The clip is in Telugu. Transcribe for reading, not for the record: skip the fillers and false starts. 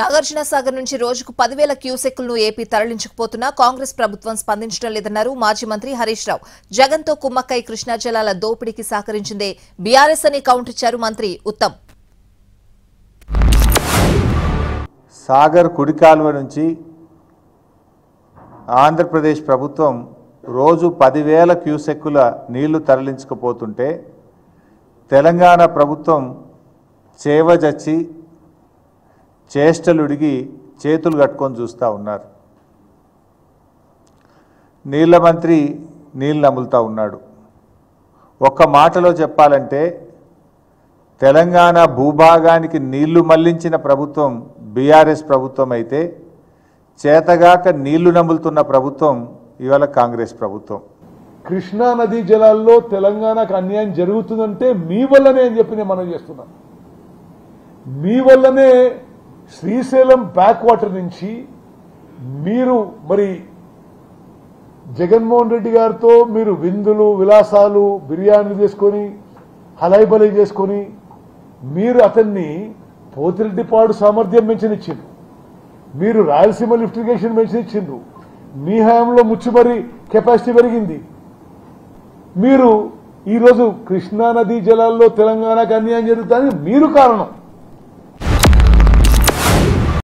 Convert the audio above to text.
నాగార్జున సాగర్ నుంచి రోజుకు 10,000 క్యూసెక్కులను ఏపీ తరలించకపోతున్నా కాంగ్రెస్ ప్రభుత్వం స్పందించడం లేదన్నారు మాజీ మంత్రి హరీష్ రావు. జగన్తో కుమ్మక్కై కృష్ణా జలాల దోపిడీకి సహకరించిందే బీఆర్ఎస్ అని కౌంటర్ ఇచ్చారు మంత్రి ఉత్తమ్. సాగర్ కుడికాలువ నుంచి ఆంధ్రప్రదేశ్ ప్రభుత్వం రోజు 10,000 క్యూసెక్కుల నీళ్లు తరలించకపోతుంటే తెలంగాణ ప్రభుత్వం చేవజచ్చి చేష్టలుడిగి చేతులు కట్టుకొని చూస్తూ ఉన్నారు. నీళ్ల మంత్రి నీళ్ళు నములుతూ ఉన్నాడు. ఒక్క మాటలో చెప్పాలంటే తెలంగాణ భూభాగానికి నీళ్లు మళ్లించిన ప్రభుత్వం బీఆర్ఎస్ ప్రభుత్వం అయితే చేతగాక నీళ్లు నములుతున్న ప్రభుత్వం ఇవాళ కాంగ్రెస్ ప్రభుత్వం. కృష్ణా నదీ జలాల్లో తెలంగాణకు అన్యాయం జరుగుతుందంటే మీ వల్లనే అని చెప్పి నేను మనం చేస్తున్నాను. మీ వల్లనే శ్రీశైలం బ్యాక్ వాటర్ నుంచి మీరు మరి జగన్మోహన్ రెడ్డి గారితో మీరు విందులు విలాసాలు బిర్యానీలు చేసుకొని హలైబలై చేసుకొని మీరు అతన్ని పోతిరెడ్డిపాడు సామర్థ్యం పెంచనిచ్చిండ్రు, మీరు రాయలసీమ లిఫ్ట్ ఇరిగేషన్ పెంచనిచ్చిండ్రు, మీ హయాంలో ముచ్చుమరి కెపాసిటీ పెరిగింది. మీరు ఈరోజు కృష్ణా నదీ జలాల్లో తెలంగాణకు అన్యాయం జరుగుతుందని మీరు కారణం.